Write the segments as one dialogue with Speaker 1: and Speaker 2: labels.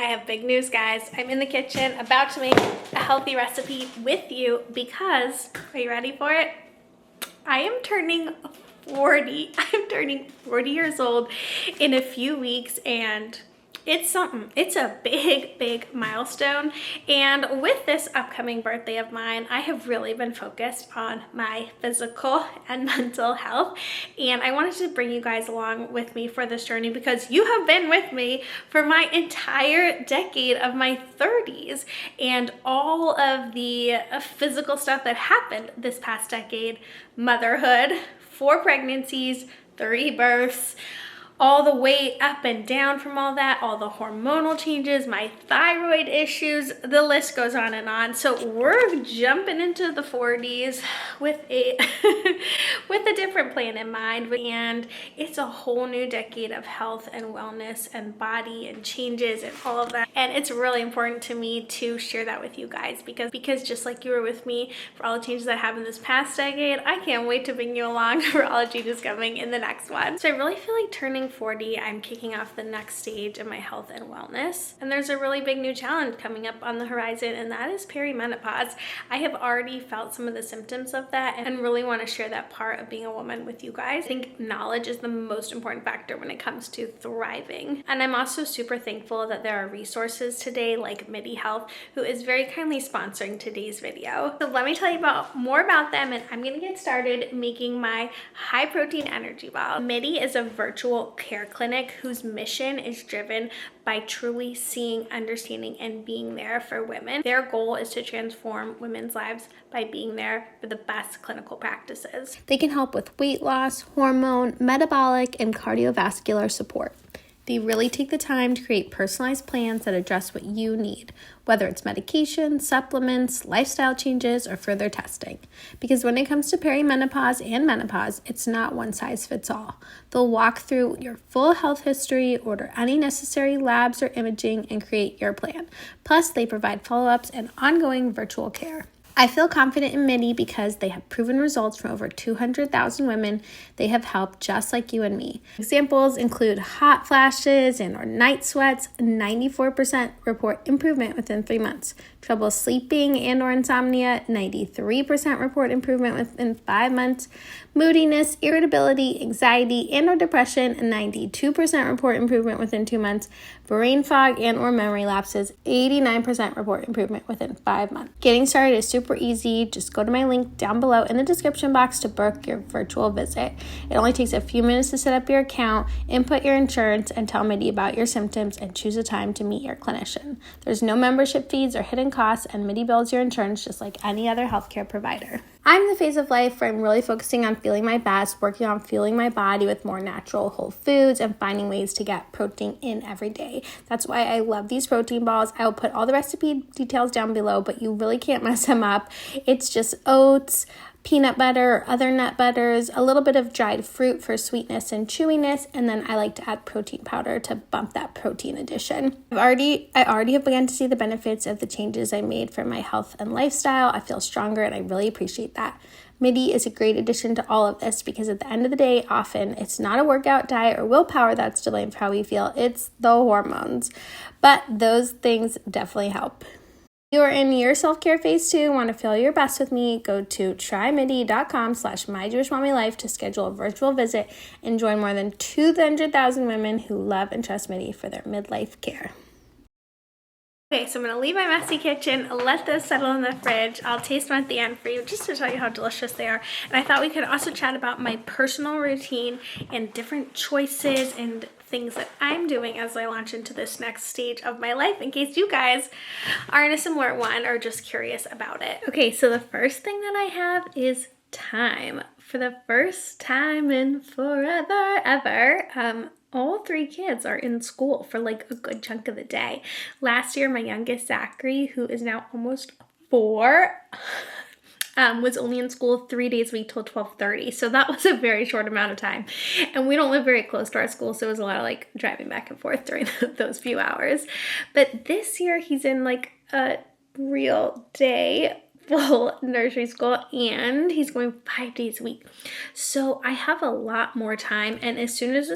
Speaker 1: have big news, guys. I'm in the kitchen about to make a healthy recipe with you because, are you ready for it? I am turning 40. I'm turning 40 years old in a few weeks, and it's something. It's a big milestone. And with this upcoming birthday of mine, I have really been focused on my physical and mental health. And I wanted to bring you guys along with me for this journey because you have been with me for my entire decade of my 30s and all of the physical stuff that happened this past decade: motherhood, 4 pregnancies, 3 births, all the weight up and down from all that, all the hormonal changes, my thyroid issues, the list goes on and on. So we're jumping into the 40s with a with a different plan in mind, and it's a whole new decade of health and wellness and body and changes and all of that. And it's really important to me to share that with you guys because just like you were with me for all the changes that happened this past decade, I can't wait to bring you along for all the changes coming in the next one. So I really feel like turning 40, I'm kicking off the next stage of my health and wellness. And there's a really big new challenge coming up on the horizon, and that is perimenopause. I have already felt some of the symptoms of that and really want to share that part of being a woman with you guys. I think knowledge is the most important factor when it comes to thriving. And I'm also super thankful that there are resources today like Midi Health, who is very kindly sponsoring today's video. So let me tell you more about them, and I'm gonna get started making my high protein energy ball. Midi is a virtual care clinic whose mission is driven by truly seeing, understanding, and being there for women. Their goal is to transform women's lives by being there for the best clinical practices. They can help with weight loss, hormone, metabolic, and cardiovascular support. They really take the time to create personalized plans that address what you need, whether it's medication, supplements, lifestyle changes, or further testing. Because when it comes to perimenopause and menopause, it's not one size fits all. They'll walk through your full health history, order any necessary labs or imaging, and create your plan. Plus, they provide follow-ups and ongoing virtual care. I feel confident in Midi because they have proven results from over 200,000 women they have helped, just like you and me. Examples include hot flashes and or night sweats. 94% report improvement within 3 months. Trouble sleeping and or insomnia, 93% report improvement within 5 months. Moodiness, irritability, anxiety, and or depression, 92% report improvement within 2 months. Brain fog and or memory lapses, 89% report improvement within 5 months. Getting started is super easy. Just go to my link down below in the description box to book your virtual visit. It only takes a few minutes to set up your account, input your insurance, and tell Midi about your symptoms, and choose a time to meet your clinician. There's no membership fees or hidden costs, and Midi bills your insurance just like any other healthcare provider. I'm in the phase of life where I'm really focusing on feeling my best, working on fueling my body with more natural whole foods, and finding ways to get protein in every day. That's why I love these protein balls. I will put all the recipe details down below, but you really can't mess them up. It's just oats, peanut butter or other nut butters, a little bit of dried fruit for sweetness and chewiness, and then I like to add protein powder to bump that protein addition. I already have begun to see the benefits of the changes I made for my health and lifestyle. I feel stronger, and I really appreciate that. Midi is a great addition to all of this because at the end of the day, often it's not a workout, diet, or willpower that's to blame for how we feel. It's the hormones. But those things definitely help. If you are in your self-care phase too, want to feel your best with me, go to trymidi.com/myjewishmommylife to schedule a virtual visit and join more than 200,000 women who love and trust Midi for their midlife care. Okay, so I'm going to leave my messy kitchen, let those settle in the fridge. I'll taste them at the end for you just to tell you how delicious they are. And I thought we could also chat about my personal routine and different choices and things that I'm doing as I launch into this next stage of my life, in case you guys are in a similar one or just curious about it. Okay, so the first thing that I have is time. For the first time in forever, ever, all 3 kids are in school for like a good chunk of the day. Last year, my youngest, Zachary, who is now almost 4, was only in school 3 days a week till 12:30. So that was a very short amount of time. And we don't live very close to our school, so it was a lot of like driving back and forth during those few hours. But this year, he's in like a real day full nursery school, and he's going 5 days a week. So I have a lot more time, and as soon as the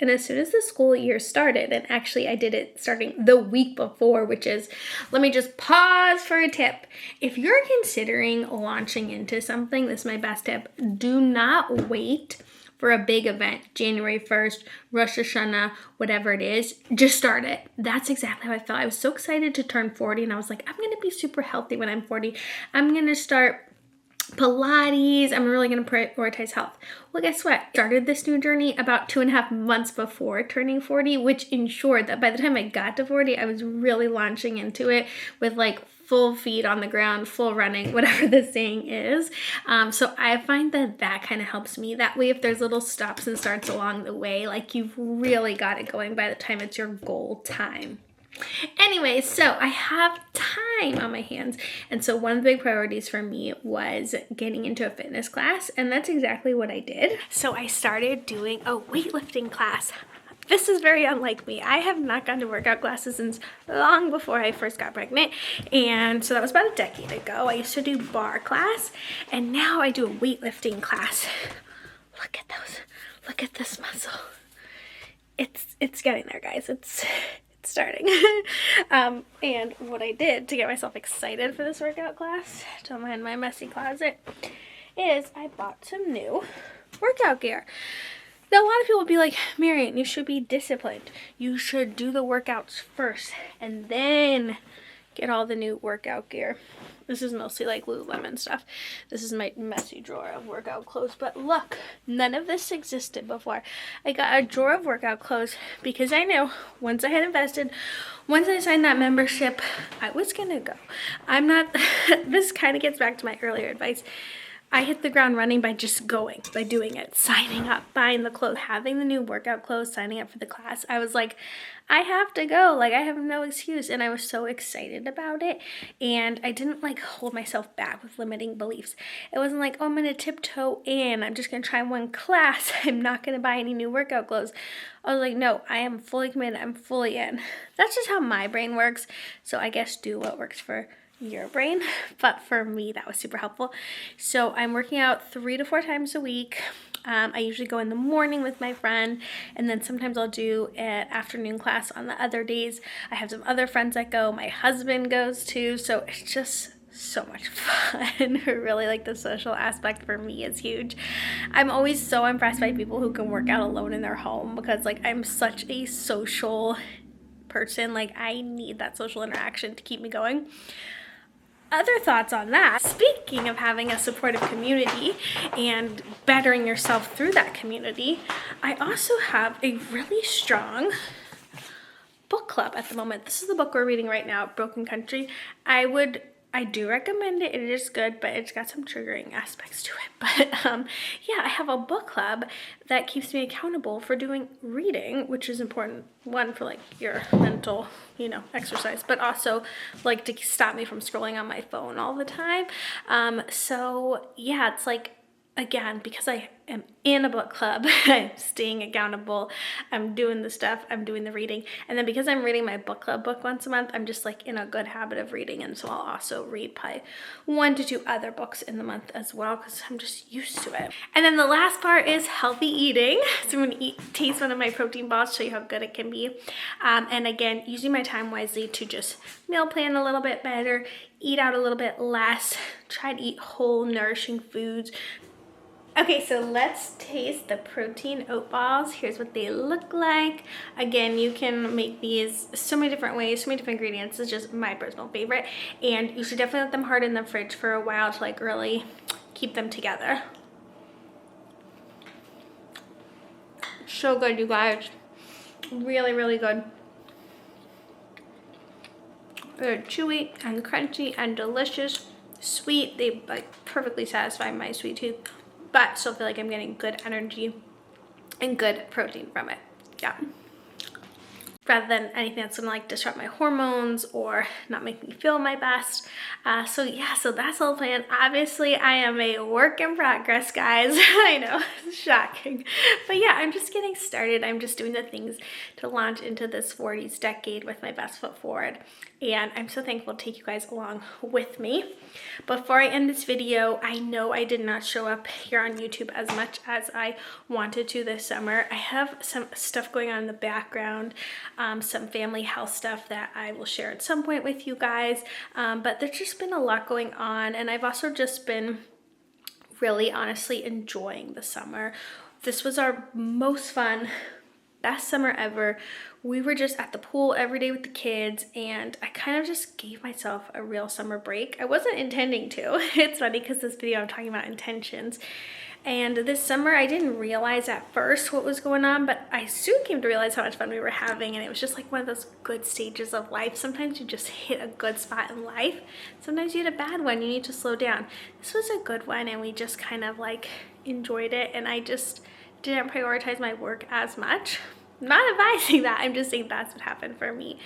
Speaker 1: And as soon as the school year started, and actually I did it starting the week before, which is, let me just pause for a tip. If you're considering launching into something, this is my best tip. Do not wait for a big event, January 1st, Rosh Hashanah, whatever it is, just start it. That's exactly how I felt. I was so excited to turn 40, and I was like, I'm going to be super healthy when I'm 40. I'm going to start Pilates. I'm really going to prioritize health. Well, guess what? Started this new journey about 2.5 months before turning 40, which ensured that by the time I got to 40, I was really launching into it with like full feet on the ground, full running, whatever the saying is. So I find that kind of helps me. That way, if there's little stops and starts along the way, like you've really got it going by the time it's your goal time. Anyway, so I have time on my hands. And so one of the big priorities for me was getting into a fitness class. And that's exactly what I did. So I started doing a weightlifting class. This is very unlike me. I have not gone to workout classes since long before I first got pregnant. And so that was about a decade ago. I used to do bar class. And now I do a weightlifting class. Look at those. Look at this muscle. It's getting there, guys. It's starting. And what I did to get myself excited for this workout class, don't mind my messy closet, is I bought some new workout gear. Now, a lot of people will be like, Marian, you should be disciplined. You should do the workouts first and then get all the new workout gear. This is mostly like Lululemon stuff. This is my messy drawer of workout clothes. But look, none of this existed before. I got a drawer of workout clothes because I knew once I had invested, once I signed that membership, I was going to go. I'm not, this kind of gets back to my earlier advice. I hit the ground running by just going, by doing it, signing up, buying the clothes, having the new workout clothes, signing up for the class. I was like, I have to go. Like, I have no excuse. And I was so excited about it. And I didn't like hold myself back with limiting beliefs. It wasn't like, oh, I'm going to tiptoe in. I'm just going to try one class. I'm not going to buy any new workout clothes. I was like, no, I am fully committed. I'm fully in. That's just how my brain works. So I guess do what works for your brain, but for me that was super helpful. So I'm working out 3 to 4 times a week. I usually go in the morning with my friend, and then sometimes I'll do an afternoon class on the other days. I have some other friends that go. My husband goes too, so it's just so much fun. Really, like, the social aspect for me is huge. I'm always so impressed by people who can work out alone in their home because, like, I'm such a social person. Like, I need that social interaction to keep me going. Other thoughts on that, speaking of having a supportive community and bettering yourself through that community, I also have a really strong book club at the moment. This is the book we're reading right now, Broken Country. I do recommend it. It is good, but it's got some triggering aspects to it. But yeah, I have a book club that keeps me accountable for doing reading, which is important. One, for like your mental, exercise, but also like to stop me from scrolling on my phone all the time. So yeah, it's like, again, because I am in a book club, I'm staying accountable, I'm doing the stuff, I'm doing the reading, and then because I'm reading my book club book once a month, I'm just like in a good habit of reading, and so I'll also read probably 1 to 2 other books in the month as well, because I'm just used to it. And then the last part is healthy eating. So I'm going to taste one of my protein balls, show you how good it can be, and again, using my time wisely to just meal plan a little bit better, eat out a little bit less, try to eat whole, nourishing foods. Okay, so let's taste the protein oat balls. Here's what they look like. Again, you can make these so many different ways, so many different ingredients. This is just my personal favorite. And you should definitely let them harden in the fridge for a while to like really keep them together. So good, you guys. Really, really good. They're chewy and crunchy and delicious. Sweet, they like perfectly satisfy my sweet tooth, but still feel like I'm getting good energy and good protein from it. Yeah. rather than anything that's gonna like disrupt my hormones or not make me feel my best. So yeah, so that's the whole plan. Obviously, I am a work in progress, guys. I know, it's shocking. But yeah, I'm just getting started. I'm just doing the things to launch into this 40s decade with my best foot forward. And I'm so thankful to take you guys along with me. Before I end this video, I know I did not show up here on YouTube as much as I wanted to this summer. I have some stuff going on in the background, some family health stuff that I will share at some point with you guys. But there's just been a lot going on, and I've also just been really honestly enjoying the summer. This was our most fun, best summer ever. We were just at the pool every day with the kids, and I kind of just gave myself a real summer break. I wasn't intending to. It's funny because this video I'm talking about intentions. And this summer I didn't realize at first what was going on, but I soon came to realize how much fun we were having, and it was just like one of those good stages of life. Sometimes you just hit a good spot in life. Sometimes you hit a bad one, you need to slow down. This was a good one, and we just kind of like enjoyed it, and I just didn't prioritize my work as much. I'm not advising that, I'm just saying that's what happened for me.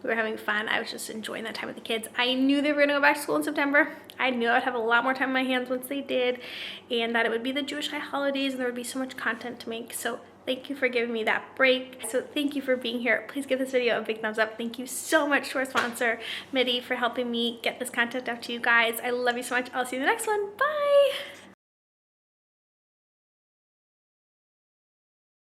Speaker 1: We were having fun. I was just enjoying that time with the kids. I knew they were gonna go back to school in September. I knew I'd have a lot more time on my hands once they did, and that it would be the Jewish high holidays and there would be so much content to make. So thank you for giving me that break. So thank you for being here. Please give this video a big thumbs up. Thank you so much to our sponsor, Midi, for helping me get this content out to you guys. I love you so much. I'll see you in the next one. Bye.